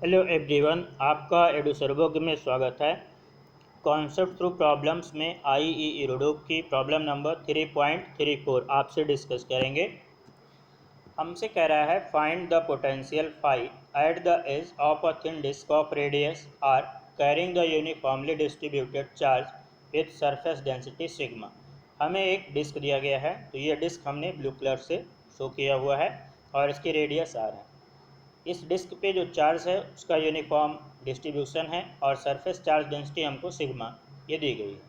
Hello everyone, आपका एडुसर्वोग में स्वागत है। कॉन्सेप्ट थ्रू प्रॉब्लम्स में आईई इरोडोक की प्रॉब्लम नंबर 3.34 आपसे डिस्कस करेंगे। हमसे कह रहा है find the potential phi at the edge of a thin disk of radius R carrying the uniformly distributed charge with surface density sigma. हमें एक डिस्क दिया गया है, तो ये डिस्क हमने ब्लू कलर से शो किया हुआ है और इसकी रेडियस आर है। इस डिस्क पे जो चार्ज है उसका यूनिफॉर्म डिस्ट्रीब्यूशन है और सरफेस चार्ज डेंसिटी हमको सिग्मा ये दी गई है।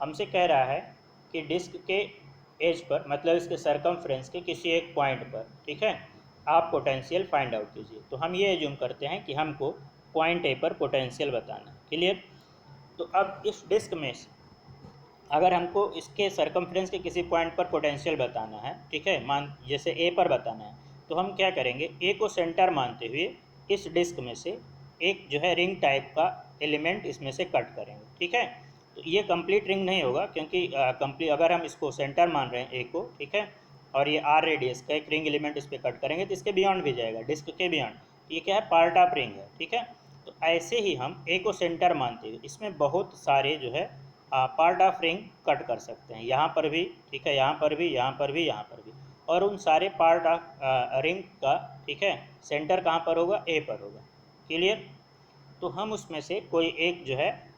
हमसे कह रहा है कि डिस्क के एज पर, मतलब इसके सरकमफ्रेंस के किसी एक पॉइंट पर, ठीक है, आप पोटेंशियल फाइंड आउट कीजिए। तो हम ये एज्यूम करते हैं कि हमको पॉइंट ए पर पोटेंशियल बताना है। क्लियर? तो अब इस डिस्क में से अगर हमको इसके सरकमफ्रेंस के किसी पॉइंट पर पोटेंशियल बताना है, ठीक है, मान जैसे ए पर बताना है, तो हम क्या करेंगे, ए को सेंटर मानते हुए इस डिस्क में से एक जो है रिंग टाइप का एलिमेंट इसमें से कट करेंगे। ठीक है, तो ये कंप्लीट रिंग नहीं होगा क्योंकि अगर हम इसको सेंटर मान रहे हैं ए को, ठीक है, और ये आर रेडियस का एक रिंग एलिमेंट इस पर कट करेंगे तो इसके बियॉन्ड भी जाएगा, डिस्क के बियॉन्ड। ये क्या है, पार्ट ऑफ रिंग है। ठीक है, तो ऐसे ही हम ए को सेंटर मानते हुए इसमें बहुत सारे जो है पार्ट ऑफ रिंग कट कर सकते हैं, यहाँ पर भी, ठीक है, यहाँ पर भी, यहाँ पर भी, यहाँ पर भी, और उन सारे पार्ट ऑफ रिंग का, ठीक है, सेंटर कहाँ पर होगा, ए पर होगा। क्लियर? तो हम उसमें से कोई एक जो है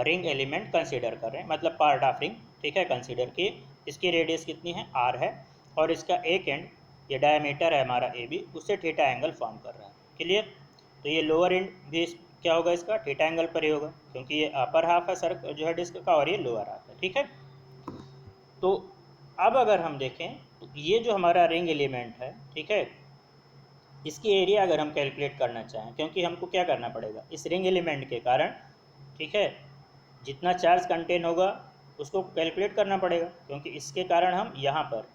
रिंग एलिमेंट कंसीडर कर रहे हैं, मतलब पार्ट ऑफ रिंग, ठीक है, कंसीडर की। इसकी रेडियस कितनी है, आर है, और इसका एक एंड, ये डायमीटर है हमारा ए बी, उससे थीटा एंगल फॉर्म कर रहा है। क्लियर? तो ये लोअर एंड भी क्या होगा, इसका थीटा एंगल पर ही होगा क्योंकि ये अपर हाफ है सर जो है डिस्क का, और ये लोअर हाफ है। ठीक है, तो अब अगर हम देखें तो ये जो हमारा रिंग एलिमेंट है, ठीक है, इसकी एरिया अगर हम कैलकुलेट करना चाहें, क्योंकि हमको क्या करना पड़ेगा, इस रिंग एलिमेंट के कारण, ठीक है, जितना चार्ज कंटेन होगा उसको कैलकुलेट करना पड़ेगा, क्योंकि इसके कारण हम यहाँ पर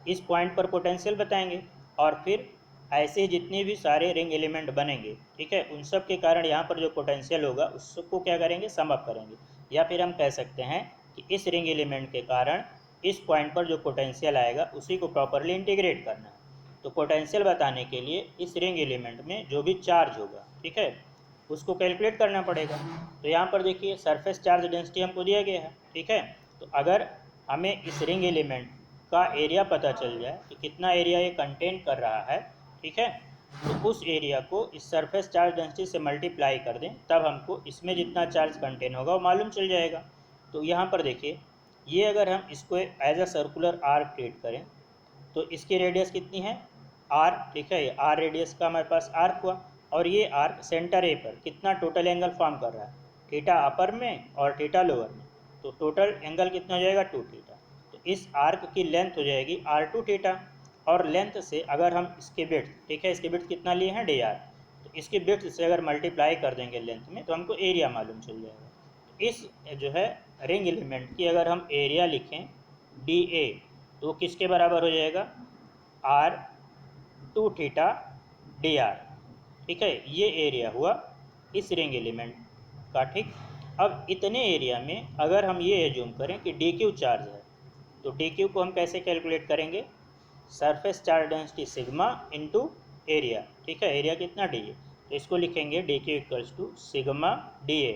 इस पॉइंट पर पोटेंशियल बताएंगे, और फिर ऐसे ही जितने भी सारे रिंग एलिमेंट बनेंगे, ठीक है, उन सब के कारण यहाँ पर जो पोटेंशियल होगा उसको क्या करेंगे, सम अप करेंगे। या फिर हम कह सकते हैं कि इस रिंग एलिमेंट के कारण इस पॉइंट पर जो पोटेंशियल आएगा उसी को प्रॉपरली इंटीग्रेट करना है। तो पोटेंशियल बताने के लिए इस रिंग एलिमेंट में जो भी चार्ज होगा, ठीक है, उसको कैलकुलेट करना पड़ेगा। तो यहाँ पर देखिए सरफेस चार्ज डेंसिटी हमको दिया गया है। ठीक है, तो अगर हमें इस रिंग एलिमेंट का एरिया पता चल जाए कि कितना एरिया ये कंटेन कर रहा है, ठीक है, तो उस एरिया को इस सरफेस चार्ज डेंसिटी से मल्टीप्लाई कर दें, तब हमको इसमें जितना चार्ज कंटेन होगा वो मालूम चल जाएगा। तो यहाँ पर देखिए, ये अगर हम इसको as a circular arc treat करें तो इसकी रेडियस कितनी है, आर, ठीक है, ये आर रेडियस का हमारे पास आर्क हुआ, और ये आर्क सेंटर ए पर कितना टोटल एंगल फॉर्म कर रहा है, थीटा अपर में और थीटा लोअर में, तो टोटल एंगल कितना हो जाएगा, 2 थीटा। तो इस आर्क की लेंथ हो जाएगी R2 थीटा, और लेंथ से अगर हम इसके बिट्स, ठीक है, इसके बिट्स कितना लिए हैं, dr, तो इसके बिट्स से अगर मल्टीप्लाई कर देंगे लेंथ में तो हमको एरिया मालूम चल जाएगा। तो इस जो है रिंग एलिमेंट की अगर हम एरिया लिखें dA, तो वो किसके बराबर हो जाएगा, R2 थीटा dr। ठीक है, ये एरिया हुआ इस रिंग एलिमेंट का। ठीक, अब इतने एरिया में अगर हम ये एज्यूम करें कि dq चार्ज है, तो dq को हम कैसे कैलकुलेट करेंगे, surface charge density sigma into area. ठीक है, एरिया कितना, dA, तो इसको लिखेंगे dq equals to sigma dA।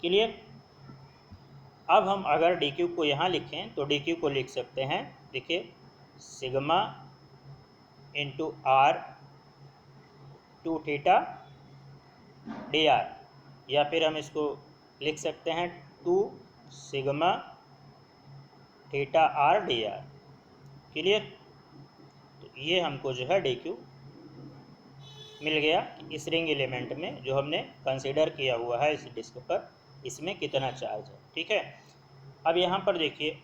Clear? अब हम अगर dq को यहाँ लिखें तो dq को लिख सकते हैं, देखिए, sigma into R2 theta dr, या फिर हम इसको लिख सकते हैं 2 sigma theta r dr। Clear? तो ये हमको जो है dq मिल गया कि इस रिंग एलिमेंट में जो हमने कंसीडर किया हुआ है इस डिस्क पर, इसमें कितना चार्ज है। ठीक है, अब यहाँ पर देखिए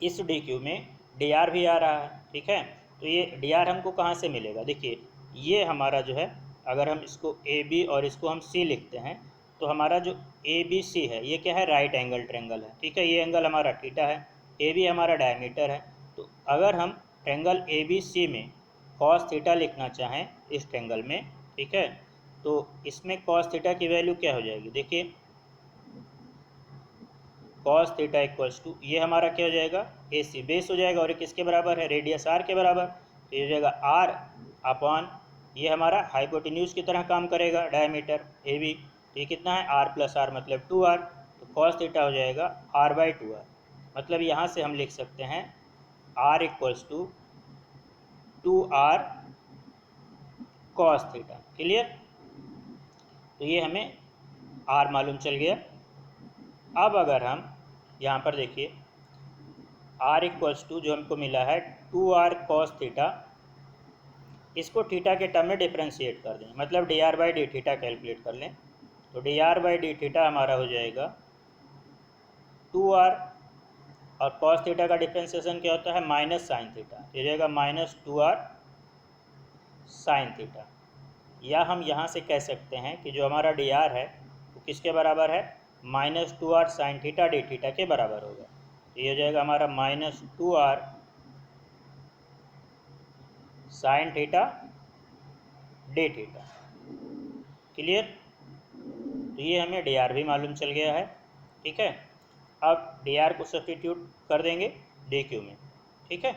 इस dq में dr भी आ रहा है। ठीक है, तो ये dr हमको कहाँ से मिलेगा, देखिए, ये हमारा जो है, अगर हम इसको AB और इसको हम C लिखते हैं, तो हमारा जो ABC है ये क्या है, राइट एंगल ट्रेंगल है। ठीक है, ये एंगल हमारा थीटा है, AB हमारा डायमीटर है। तो अगर हम ट्रेंगल ABC में कॉस थीटा लिखना चाहें इस ट्रेंगल में, ठीक है, तो इसमें कॉस थीटा की वैल्यू क्या हो जाएगी, देखिए, कॉस थीटा इक्वल्स टू, ये हमारा क्या हो जाएगा, AC बेस हो जाएगा, और ये किसके बराबर है, रेडियस R के बराबर, तो ये हो जाएगा R अपॉन ये हमारा हाइपोटेन्यूज की तरह काम करेगा डायमीटर ए बी। तो ये कितना है r प्लस आर मतलब 2r। तो कॉस थीटा हो जाएगा r/2r। मतलब यहाँ से हम लिख सकते हैं r equals to 2r cos theta. Clear. तो ये हमें r मालूम चल गया। अब अगर हम यहाँ पर देखिए r इक्वल्स टू जो हमको मिला है 2r कॉस थीटा, इसको थीटा के टर्म में डिफ्रेंशिएट कर दें, मतलब dr/d थीटा कैलकुलेट कर लें। तो dr/d थीटा हमारा हो जाएगा 2r, और कॉस थीटा का डिफ्रेंशिएशन क्या होता है माइनस साइन थीटा, तो हो जाएगा -2r साइन थीटा। या हम यहाँ से कह सकते हैं कि जो हमारा dr है वो किसके बराबर है -2r sine theta d theta के बराबर होगा। तो ये हो जाएगा हमारा -2r sine theta d theta. Clear. तो ये हमें dr भी मालूम चल गया है। ठीक है। अब dr को सब्स्टिट्यूट कर देंगे dq में। ठीक है।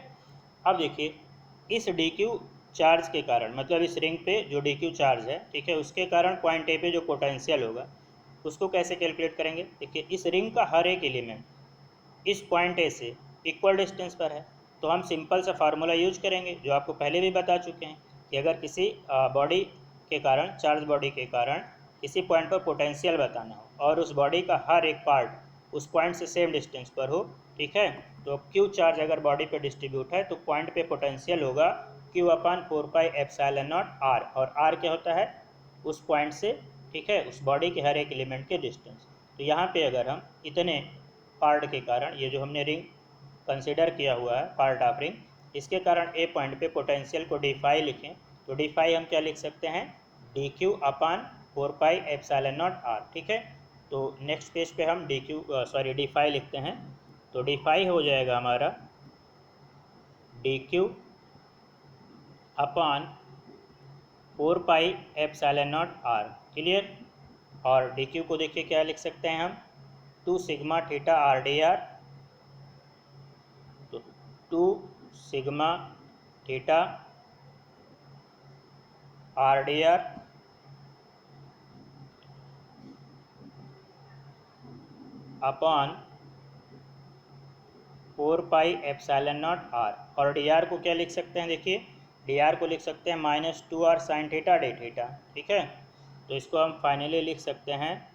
अब देखिए इस dq चार्ज के कारण, मतलब इस रिंग पे जो dq चार्ज है, ठीक है, उसके कारण पॉइंट ए पे जो पोटेंशियल होगा उसको कैसे कैलकुलेट करेंगे। देखिए इस रिंग का हर एक एलिमेंट इस पॉइंट ए से इक्वल डिस्टेंस पर है, तो हम सिंपल सा फार्मूला यूज करेंगे जो आपको पहले भी बता चुके हैं कि अगर किसी बॉडी के कारण, चार्ज बॉडी के कारण किसी पॉइंट पर पोटेंशियल बताना हो और उस बॉडी का हर एक पार्ट उस पॉइंट से सेम डिस्टेंस पर हो, ठीक है, तो क्यू चार्ज अगर बॉडी पे डिस्ट्रीब्यूट है तो पॉइंट पे पोटेंशियल होगा Q/4πε0 r, और r क्या होता है उस पॉइंट से, ठीक है, उस बॉडी के हर एक एलिमेंट के डिस्टेंस। तो यहाँ पे अगर हम इतने पार्ट के कारण, ये जो हमने रिंग कंसिडर किया हुआ है पार्ट ऑफ रिंग, इसके कारण ए पॉइंट पे पोटेंशियल को d5 लिखें, तो d5 हम क्या लिख सकते हैं dq/4πε0 r। ठीक है। तो नेक्स्ट पेज पे हम d5 लिखते हैं, तो d5 हो जाएगा हमारा dq/4πε0 r। क्लियर। और dq को देखिए क्या लिख सकते हैं हम 2 सिग्मा थीटा r/dr, तो 2 sigma theta r/dr upon 4πε0 r। और dr को क्या लिख सकते हैं, देखिए dr को लिख सकते हैं -2r sine theta d theta. ठीक है। तो इसको हम फाइनली लिख सकते हैं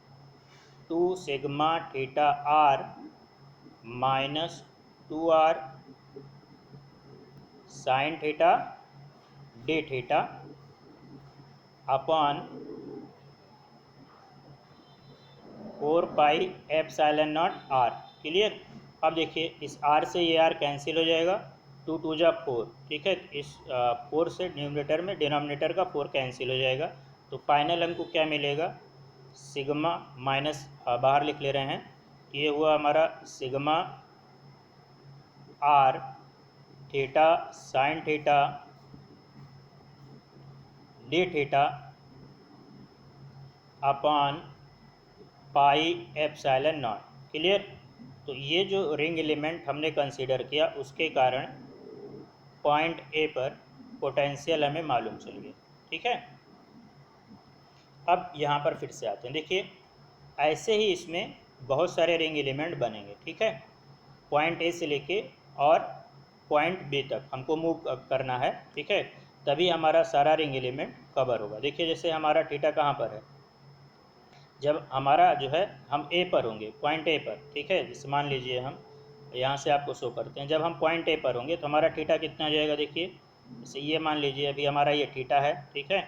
2 sigma theta r -2r sine theta d theta upon 4πε0 r। Clear. अब देखिए इस r से ये r कैंसिल हो जाएगा, 2 2 जा 4, ठीक है, इस 4 से न्यूमरेटर में डिनोमिनेटर का 4 कैंसिल हो जाएगा, तो फाइनल हमको क्या मिलेगा सिग्मा माइनस बाहर लिख ले रहे हैं, ये हुआ हमारा sigma r theta sine theta d theta upon πε0। Clear. तो ये जो रिंग एलिमेंट हमने कंसीडर किया उसके कारण पॉइंट ए पर पोटेंशियल हमें मालूम चल गया। ठीक है। अब यहाँ पर फिर से आते हैं, देखिए ऐसे ही इसमें बहुत सारे रिंग एलिमेंट बनेंगे। ठीक है। पॉइंट ए से लेके और पॉइंट बी तक हमको मूव करना है। ठीक है। तभी हमारा सारा रिंग एलिमेंट कवर होगा। देखिए जैसे हमारा थीटा कहाँ पर है, जब हमारा जो है हम ए पर होंगे, पॉइंट ए पर, ठीक है, जैसे मान लीजिए हम यहाँ से आपको शो करते हैं, जब हम पॉइंट ए पर होंगे तो हमारा थीटा कितना हो जाएगा। देखिए जैसे ये मान लीजिए अभी हमारा ये थीटा है, ठीक है,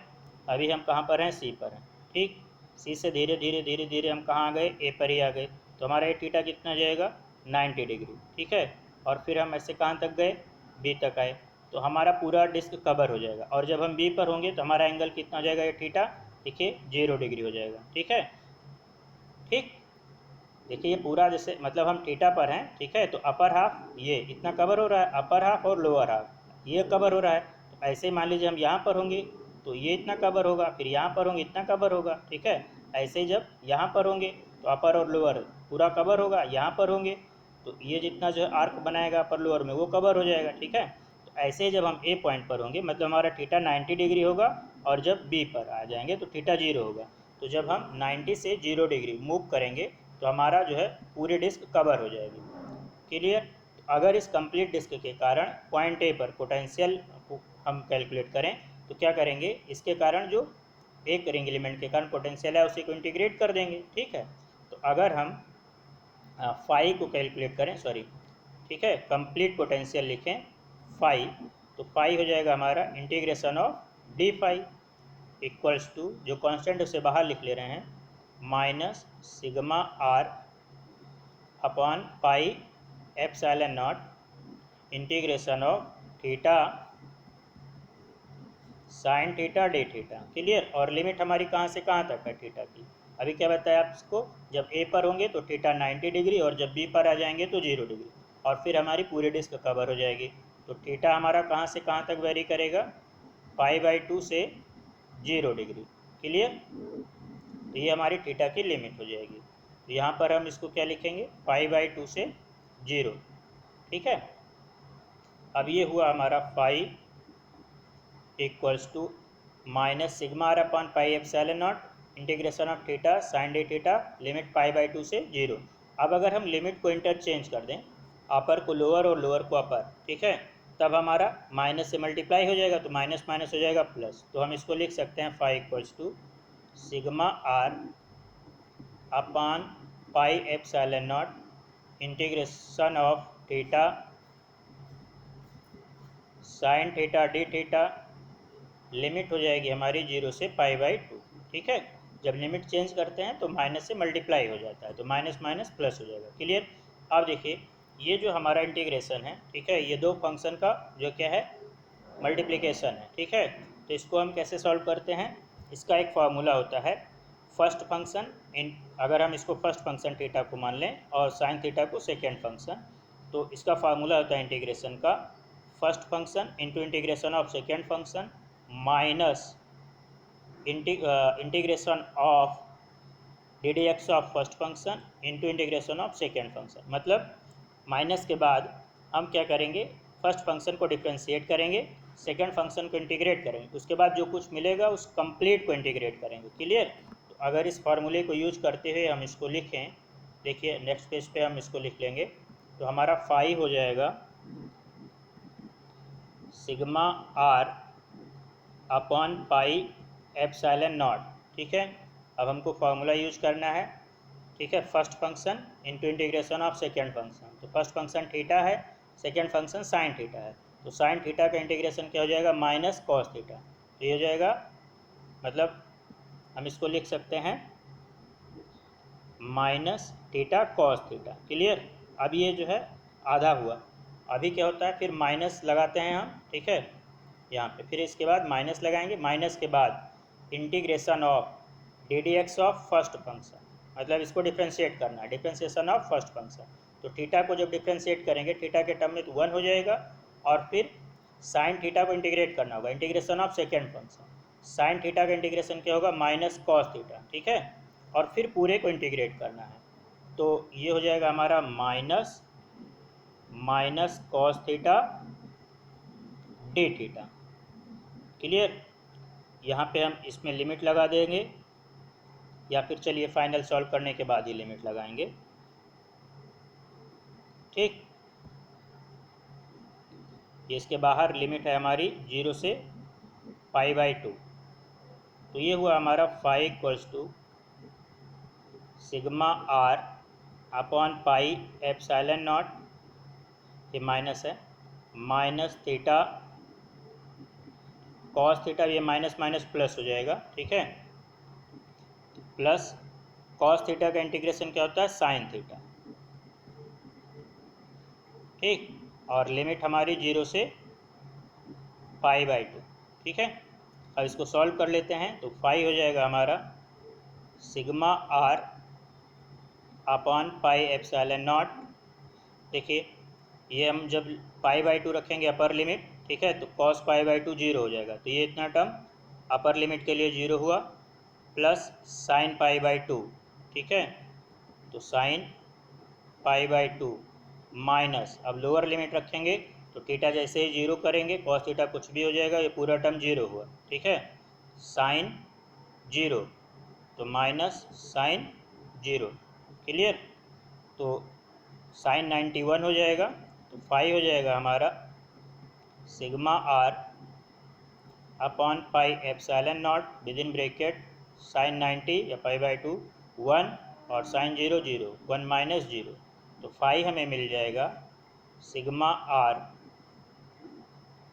अभी हम कहाँ पर हैं सी पर हैं। ठीक, सी से धीरे धीरे धीरे धीरे हम कहाँ आ गए ए पर ही आ गए, तो हमारा ये थीटा कितना हो जाएगा 90 डिग्री। ठीक है। और फिर हम ऐसे कहाँ तक गए बी तक आए, तो हमारा पूरा डिस्क कवर हो जाएगा। और जब हम बी पर होंगे तो हमारा एंगल कितना हो जाएगा, ये थीटा देखिए 0 डिग्री हो जाएगा। ठीक है। ठीक, देखिए ये पूरा जैसे मतलब हम थीटा पर हैं, ठीक है, तो अपर हाफ ये इतना कवर हो रहा है, अपर हाफ और लोअर हाफ ये कवर हो रहा है। तो ऐसे मान लीजिए हम यहाँ पर होंगे तो ये इतना कवर होगा, फिर यहाँ पर होंगे इतना कवर होगा। ठीक है। ऐसे ही जब यहाँ पर होंगे तो अपर और लोअर पूरा कवर होगा, यहाँ पर होंगे तो ये जितना जो आर्क बनाएगा अपर लोअर में वो कवर हो जाएगा। ठीक है। तो ऐसे जब हम ए पॉइंट पर होंगे मतलब हमारा थीटा 90 डिग्री होगा और जब बी पर आ जाएंगे तो थीटा 0 होगा। तो जब हम 90 से 0 डिग्री मूव करेंगे तो हमारा जो है पूरी डिस्क कवर हो जाएगी। क्लियर। अगर इस कंप्लीट डिस्क के कारण पॉइंट ए पर पोटेंशियल हम कैलकुलेट करें तो क्या करेंगे, इसके कारण जो एक रिंग एलिमेंट के कारण पोटेंशियल है उसी को इंटीग्रेट कर देंगे। ठीक है। तो अगर हम फाई को कैलकुलेट करें, सॉरी, ठीक है, कंप्लीट पोटेंशियल लिखें फाई, तो फाई हो जाएगा हमारा integration of d phi equals to, जो कांस्टेंट उसे बाहर लिख ले रहे हैं, minus sigma are upon pi epsilon not integration of theta sine theta d theta. Clear. और लिमिट हमारी कहाँ से कहाँ तक है थीटा की, अभी क्या बताया आपको, जब ए पर होंगे तो थीटा 90 डिग्री और जब बी पर आ जाएंगे तो 0 डिग्री, और फिर हमारी पूरी डिस्क कवर हो जाएगी। तो थीटा हमारा कहाँ से कहाँ तक वेरी करेगा, π/2 से 0 डिग्री। क्लियर। तो ये हमारी थीटा की लिमिट हो जाएगी। तो यहाँ पर हम इसको क्या लिखेंगे, π/2 से 0। ठीक है। अब ये हुआ हमारा phi equals to minus sigma are upon pi epsilon not integration of theta sine d theta limit π/2 से 0। अब अगर हम लिमिट को इंटरचेंज कर दें, अपर को लोअर और लोअर को अपर, ठीक है, तब हमारा माइनस से मल्टीप्लाई हो जाएगा तो माइनस माइनस हो जाएगा प्लस। तो हम इसको लिख सकते हैं phi equals to sigma are upon pi epsilon not integration of theta sine theta d theta limit हो जाएगी हमारी 0 से π/2। ठीक है। जब लिमिट चेंज करते हैं तो माइनस से मल्टीप्लाई हो जाता है, तो माइनस माइनस प्लस हो जाएगा। क्लियर। अब देखिए ये जो हमारा इंटीग्रेशन है, ठीक है, ये दो फंक्शन का जो क्या है मल्टीप्लिकेशन है। ठीक है। तो इसको हम कैसे सॉल्व करते हैं, इसका एक फार्मूला होता है फर्स्ट फंक्शन इन, अगर हम इसको फर्स्ट फंक्शन थीटा को मान लें और साइन थीटा को सेकेंड फंक्शन, तो इसका फार्मूला होता है इंटीग्रेशन का first function into integration of second function minus integration of D D x of first function into integration of second function. मतलब माइनस के बाद हम क्या करेंगे, फर्स्ट फंक्शन को डिफ्रेंशिएट करेंगे, सेकेंड फंक्शन को इंटीग्रेट करेंगे, उसके बाद जो कुछ मिलेगा उस कंप्लीट को इंटीग्रेट करेंगे। क्लियर। तो अगर इस फार्मूले को यूज करते हुए हम इसको लिखें, देखिए नेक्स्ट पेज पे हम इसको लिख लेंगे, तो हमारा फाई हो जाएगा sigma are upon pi epsilon not. ठीक है। अब हमको फार्मूला यूज करना है, ठीक है, first function into integration of second function. तो फर्स्ट फंक्शन थीटा है, सेकेंड फंक्शन साइन थीटा है, तो साइन थीटा का इंटीग्रेशन क्या हो जाएगा, माइनस कॉस थीटा। तो ये हो जाएगा, मतलब हम इसको लिख सकते हैं minus theta cos theta. Clear. अब ये जो है आधा हुआ, अभी क्या होता है फिर माइनस लगाते हैं हम, ठीक है, यहाँ पे फिर इसके बाद माइनस लगाएंगे, माइनस के बाद integration of D D x of first function, मतलब इसको डिफ्रेंशिएट करना है, डिफ्रेंशिएशन ऑफ फर्स्ट फंक्शन। तो थीटा को जब डिफ्रेंशिएट करेंगे थीटा के टर्म में तो 1 हो जाएगा, और फिर साइन थीटा को इंटीग्रेट करना होगा, integration of second function, sine theta का इंटीग्रेशन क्या होगा, माइनस कॉस थीटा। ठीक है। और फिर पूरे को इंटीग्रेट करना है, तो ये हो जाएगा हमारा minus minus cos theta d theta. Clear. यहाँ पे हम इसमें लिमिट लगा देंगे, या फिर चलिए फाइनल सॉल्व करने के बाद ही लिमिट लगाएंगे। ठीक। ये इसके बाहर लिमिट है हमारी 0 से π/2। तो ये हुआ हमारा phi equals to sigma are upon pi epsilon not, ये माइनस है, माइनस थीटा कॉस थीटा, ये माइनस माइनस प्लस हो जाएगा। ठीक है। प्लस कॉस थीटा का इंटीग्रेशन क्या होता है, साइन थीटा। ठीक। और लिमिट हमारी 0 से π/2। ठीक है। अब इसको सॉल्व कर लेते हैं, तो फाई हो जाएगा हमारा sigma are upon pi epsilon not. देखिए ये हम जब π/2 रखेंगे अपर लिमिट, ठीक है, तो cos π/2 0 हो जाएगा, तो ये इतना टर्म अपर लिमिट के लिए 0 हुआ, प्लस साइन π/2। ठीक है। तो साइन π/2 माइनस, अब लोअर लिमिट रखेंगे तो थीटा जैसे ही 0 करेंगे cos थीटा कुछ भी हो जाएगा, ये पूरा टर्म 0 हुआ। ठीक है। साइन 0, तो माइनस साइन 0। क्लियर? तो साइन 91 हो जाएगा, तो 5 हो जाएगा हमारा sigma are upon pi epsilon not with in bracket sine 90 या पाई बाई 2 1 और साइन 0 0 1 माइनस 0, तो 5 हमें मिल जाएगा sigma are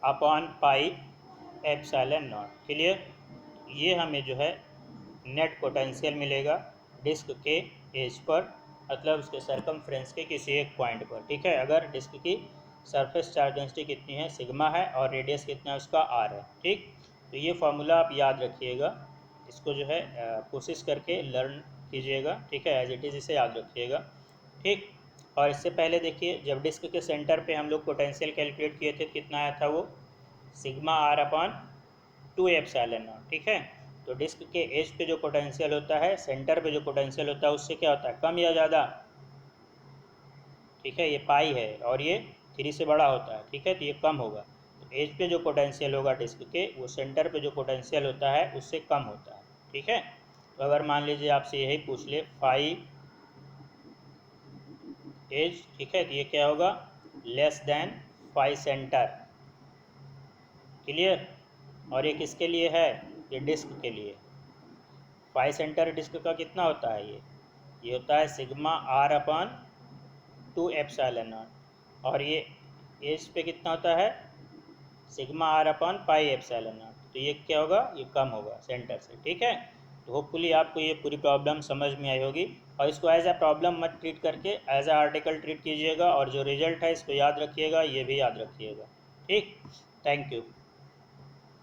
upon pi epsilon not. Clear? ये हमें जो है नेट पोटेंशियल मिलेगा डिस्क के एज पर, मतलब उसके सरकमफ्रेंस के किसी एक पॉइंट पर। ठीक है? अगर डिस्क की सरफेस चार्ज डेंसिटी कितनी है, सिग्मा है, और रेडियस कितना है उसका आर है। ठीक? तो ये फार्मूला आप याद रखिएगा, इसको जो है कोशिश करके लर्न कीजिएगा। ठीक है? एज इट इज़ इसे याद रखिएगा। ठीक? और इससे पहले देखिए, जब डिस्क के सेंटर पे हम लोग पोटेंशियल कैलकुलेट किए थे, कितना आया था वो sigma are upon 2 epsilon not. ठीक है? तो डिस्क के एज पे जो पोटेंशियल होता है, सेंटर पे जो पोटेंशियल होता है, उससे क्या होता है, कम या ज़्यादा? ठीक है? ये पाई है और ये 3 से बड़ा होता है। ठीक है? तो ये कम होगा। तो एज पे जो पोटेंशियल होगा डिस्क के, वो सेंटर पे जो पोटेंशियल होता है उससे कम होता है। ठीक है? तो अगर मान लीजिए आपसे यही पूछ ले 5 एज, ठीक है, तो ये क्या होगा, लेस देन 5 सेंटर। क्लियर? और ये किसके लिए है, ये डिस्क के लिए। 5 सेंटर डिस्क का कितना होता है, ये होता है sigma are upon 2 epsilon not, और ये एज पे कितना होता है sigma are upon pi epsilon not. तो ये क्या होगा, ये कम होगा सेंटर से। ठीक है? तो होपफुली आपको ये पूरी प्रॉब्लम समझ में आई होगी, और इसको एज अ प्रॉब्लम मत ट्रीट करके एज अ आर्टिकल ट्रीट कीजिएगा, और जो रिजल्ट है इसको याद रखिएगा, ये भी याद रखिएगा। ठीक? Thank you.